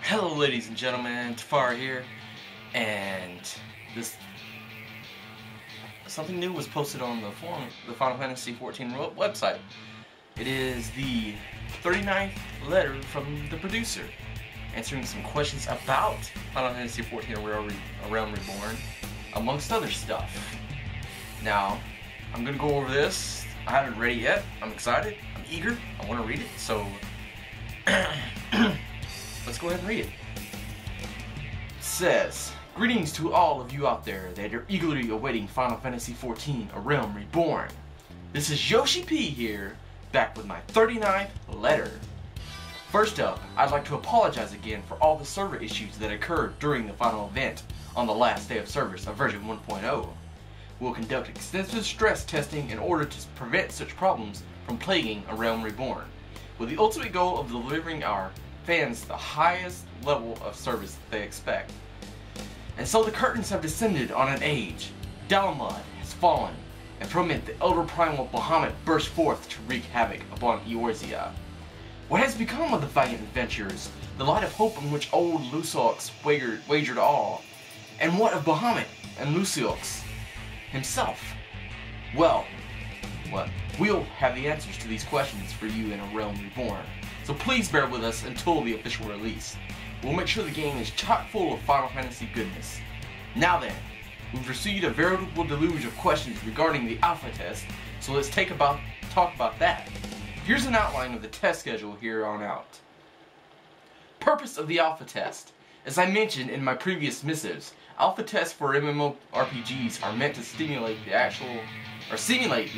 Hello ladies and gentlemen, Typhara here, and something new was posted on the forum, the Final Fantasy XIV website. It is the 39th letter from the producer, answering some questions about Final Fantasy XIV A Realm Reborn, amongst other stuff. Now, I'm going to go over this. I haven't read it yet. I'm excited. I'm eager. I want to read it, so let's go ahead and read it. It says, "Greetings to all of you out there that are eagerly awaiting Final Fantasy XIV A Realm Reborn. This is Yoshi P here, back with my 39th letter. First up, I'd like to apologize again for all the server issues that occurred during the final event on the last day of service of version 1.0. We'll conduct extensive stress testing in order to prevent such problems from plaguing A Realm Reborn, with the ultimate goal of delivering our fans the highest level of service that they expect. And so the curtains have descended on an age. Dalamud has fallen, and from it the elder primal Bahamut burst forth to wreak havoc upon Eorzea. What has become of the valiant adventurers, the light of hope in which old Lusox wagered all? And what of Bahamut and Lusox himself? Well, we'll have the answers to these questions for you in A Realm Reborn, so please bear with us until the official release. We'll make sure the game is chock full of Final Fantasy goodness. Now then, we've received a veritable deluge of questions regarding the alpha test, so let's talk about that. Here's an outline of the test schedule here on out. Purpose of the alpha test. As I mentioned in my previous missives, alpha tests for MMORPGs are meant to simulate the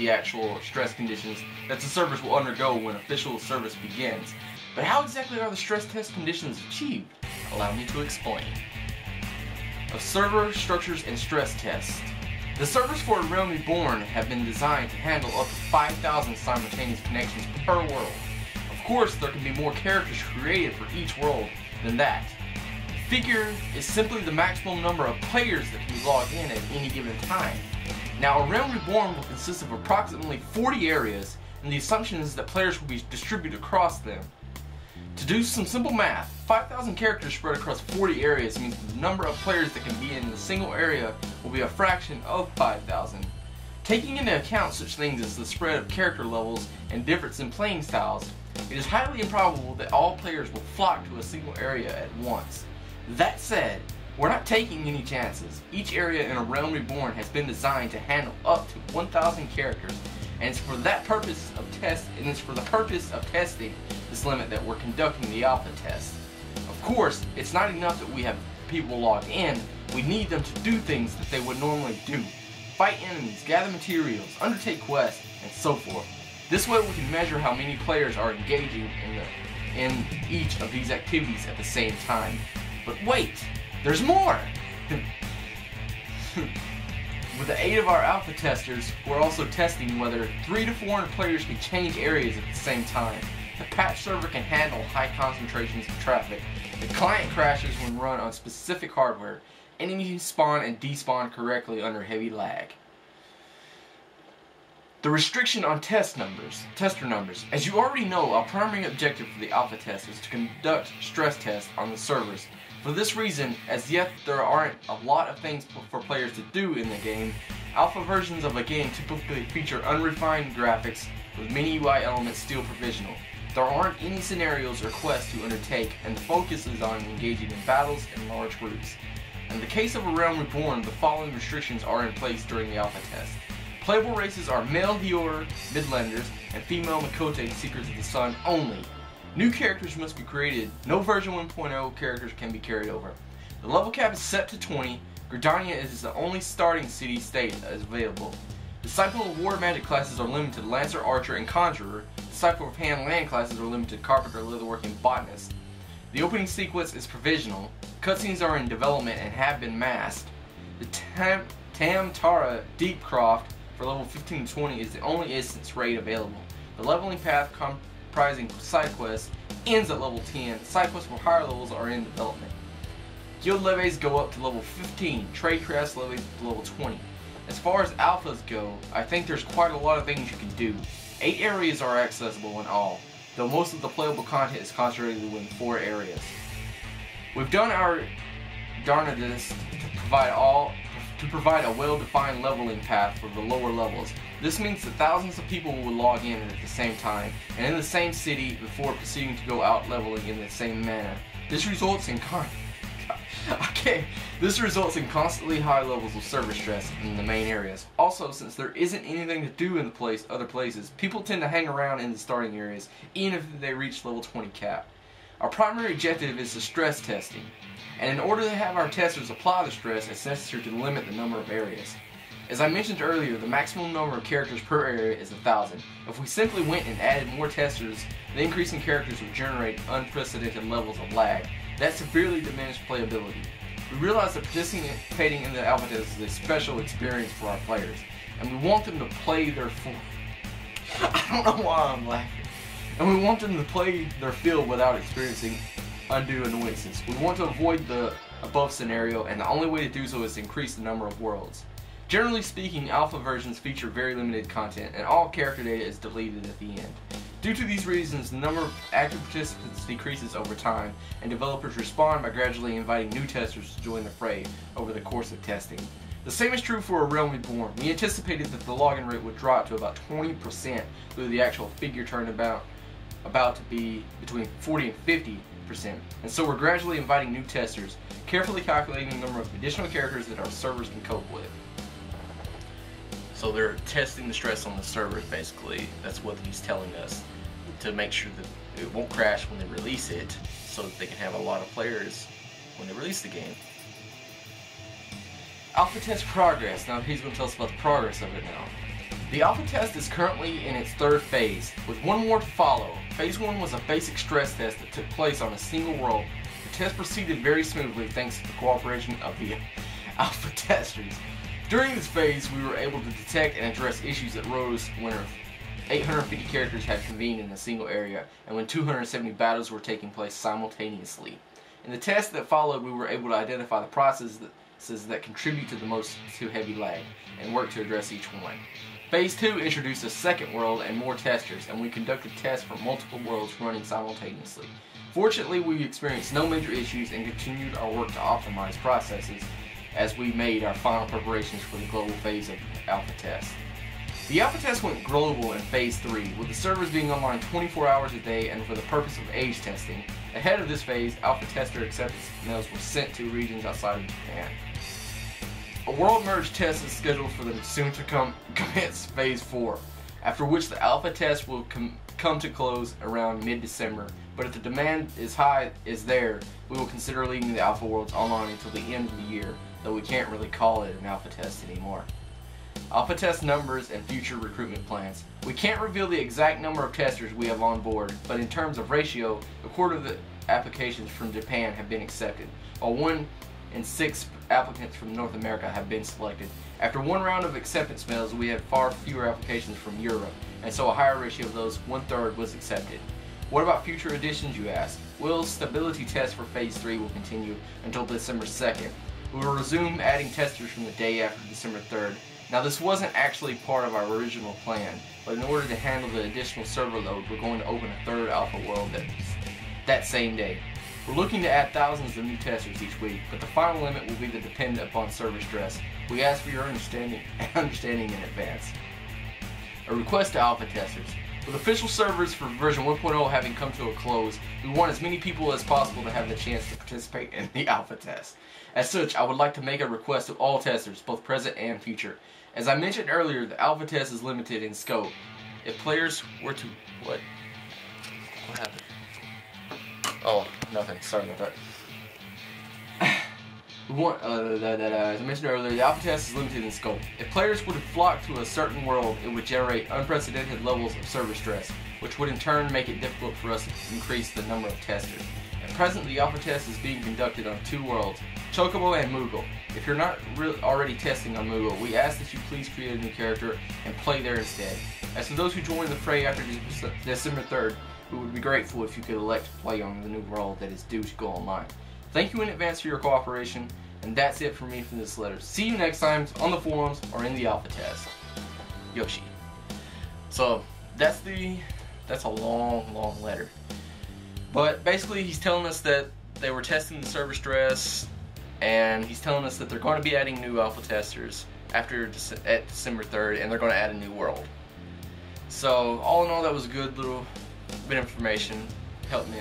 actual stress conditions that the servers will undergo when official service begins. But how exactly are the stress test conditions achieved? Allow me to explain. Of server structures and stress tests. The servers for A Realm Reborn have been designed to handle up to 5,000 simultaneous connections per world. Of course, there can be more characters created for each world than that. The figure is simply the maximum number of players that can be logged in at any given time. Now, A Realm Reborn will consist of approximately 40 areas, and the assumption is that players will be distributed across them. To do some simple math, 5,000 characters spread across 40 areas means the number of players that can be in a single area will be a fraction of 5,000. Taking into account such things as the spread of character levels and difference in playing styles, it is highly improbable that all players will flock to a single area at once. That said, we're not taking any chances. Each area in A Realm Reborn has been designed to handle up to 1,000 characters, and it's for the purpose of testing this limit that we're conducting the alpha test. Of course, it's not enough that we have people logged in. We need them to do things that they would normally do: fight enemies, gather materials, undertake quests, and so forth. This way we can measure how many players are engaging in each of these activities at the same time. But wait, there's more! With the aid of our alpha testers, we're also testing whether 300 to 400 players can change areas at the same time. The patch server can handle high concentrations of traffic. The client crashes when run on specific hardware. Enemies spawn and despawn correctly under heavy lag. The restriction on tester numbers. As you already know, our primary objective for the alpha test is to conduct stress tests on the servers. For this reason, as yet there aren't a lot of things for players to do in the game, alpha versions of a game typically feature unrefined graphics with many UI elements still provisional. There aren't any scenarios or quests to undertake, and the focus is on engaging in battles in large groups. In the case of A Realm Reborn, the following restrictions are in place during the alpha test. Playable races are male Hyor Midlanders and female Mikote Seekers of the Sun only. New characters must be created. No version 1.0 characters can be carried over. The level cap is set to 20. Gridania is the only starting city-state that is available. Disciple of War Magic classes are limited to Lancer, Archer, and Conjurer. Disciple of Hand-Land classes are limited to Carpenter, Leatherwork, and Botanist. The opening sequence is provisional. Cutscenes are in development and have been masked. The Tamtara Deepcroft for level 15 to 20 is the only instance raid available. The leveling path comprising side quests ends at level 10. Side quests for higher levels are in development. Guild levies go up to level 15. Trade crafts levies to level 20. As far as alphas go, I think there's quite a lot of things you can do. 8 areas are accessible in all, though most of the playable content is concentrated within 4 areas. We've done our darnedest to provide a well-defined leveling path for the lower levels. This means that thousands of people will log in at the same time and in the same city before proceeding to go out leveling in the same manner. This results in constantly high levels of server stress in the main areas. Also, since there isn't anything to do in the other places, people tend to hang around in the starting areas even if they reach level 20 cap. Our primary objective is the stress testing, and in order to have our testers apply the stress, it's necessary to limit the number of areas. As I mentioned earlier, the maximum number of characters per area is 1,000. If we simply went and added more testers, the increase in characters would generate unprecedented levels of lag that severely diminish playability. We realize that participating in the alpha test is a special experience for our players, and we want them to play their I don't know why I'm laughing. And we want them to play their field without experiencing undue annoyances. We want to avoid the above scenario, and the only way to do so is to increase the number of worlds. Generally speaking, alpha versions feature very limited content, and all character data is deleted at the end. Due to these reasons, the number of active participants decreases over time, and developers respond by gradually inviting new testers to join the fray over the course of testing. The same is true for A Realm Reborn. We anticipated that the login rate would drop to about 20%, though the actual figure turned about to be between 40 and 50%, and so we're gradually inviting new testers, carefully calculating the number of additional characters that our servers can cope with. So they're testing the stress on the servers, basically. That's what he's telling us, to make sure that it won't crash when they release it, so that they can have a lot of players when they release the game. Alpha test progress. Now he's going to tell us about the progress of it now. The alpha test is currently in its third phase, with one more to follow. Phase 1 was a basic stress test that took place on a single world. The test proceeded very smoothly thanks to the cooperation of the alpha testers. During this phase, we were able to detect and address issues that arose when 850 characters had convened in a single area and when 270 battles were taking place simultaneously. In the test that followed, we were able to identify the processes that contribute to the most heavy lag and work to address each one. Phase 2 introduced a second world and more testers, and we conducted tests for multiple worlds running simultaneously. Fortunately, we experienced no major issues and continued our work to optimize processes as we made our final preparations for the global phase of alpha test. The alpha test went global in phase 3, with the servers being online 24 hours a day and for the purpose of age testing. Ahead of this phase, alpha tester acceptance mails were sent to regions outside of Japan. A world merge test is scheduled for the soon to commence phase 4, after which the alpha test will come to close around mid-December. But if the demand is there, we will consider leaving the alpha worlds online until the end of the year, though we can't really call it an alpha test anymore. Alpha test numbers and future recruitment plans. We can't reveal the exact number of testers we have on board, but in terms of ratio, a quarter of the applications from Japan have been accepted, while 1 in 6 applicants from North America have been selected. After one round of acceptance mails, we had far fewer applications from Europe, and so a higher ratio of those, 1/3, was accepted. What about future additions, you ask? Well, stability tests for phase 3 will continue until December 2nd. We will resume adding testers from the day after December 3rd. Now, this wasn't actually part of our original plan, but in order to handle the additional server load, we're going to open a third alpha world that same day. We're looking to add thousands of new testers each week, but the final limit will be dependent upon server stress. We ask for your understanding in advance. A request to alpha testers. With official servers for version 1.0 having come to a close, we want as many people as possible to have the chance to participate in the alpha test. As such, I would like to make a request to all testers, both present and future. As I mentioned earlier, the alpha test is limited in scope. If players were to... What happened? Oh, nothing. Sorry about that. As I mentioned earlier, the alpha test is limited in scope. If players were to flock to a certain world, it would generate unprecedented levels of server stress, which would in turn make it difficult for us to increase the number of testers. At present, the alpha test is being conducted on 2 worlds, Chocobo and Moogle. If you're not already testing on Moogle, we ask that you please create a new character and play there instead. As for those who join the fray after December 3rd, we would be grateful if you could elect to play on the new world that is due to go online. Thank you in advance for your cooperation, and that's it for me from this letter. See you next time on the forums or in the alpha test. Yoshi. So that's a long letter. But basically he's telling us that they were testing the server stress, and he's telling us that they're going to be adding new alpha testers after at December 3rd, and they're going to add a new world. So all in all, that was a good little bit of information. Helped me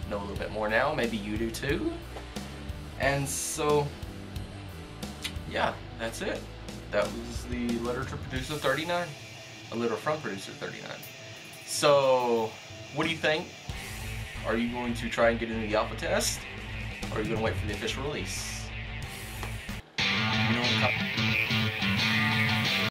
know a little bit more now. Maybe you do too. And so yeah, that's it. That was the letter to Producer 39. A letter from Producer 39. So what do you think? Are you going to try and get into the alpha test? Or are you going to wait for the official release?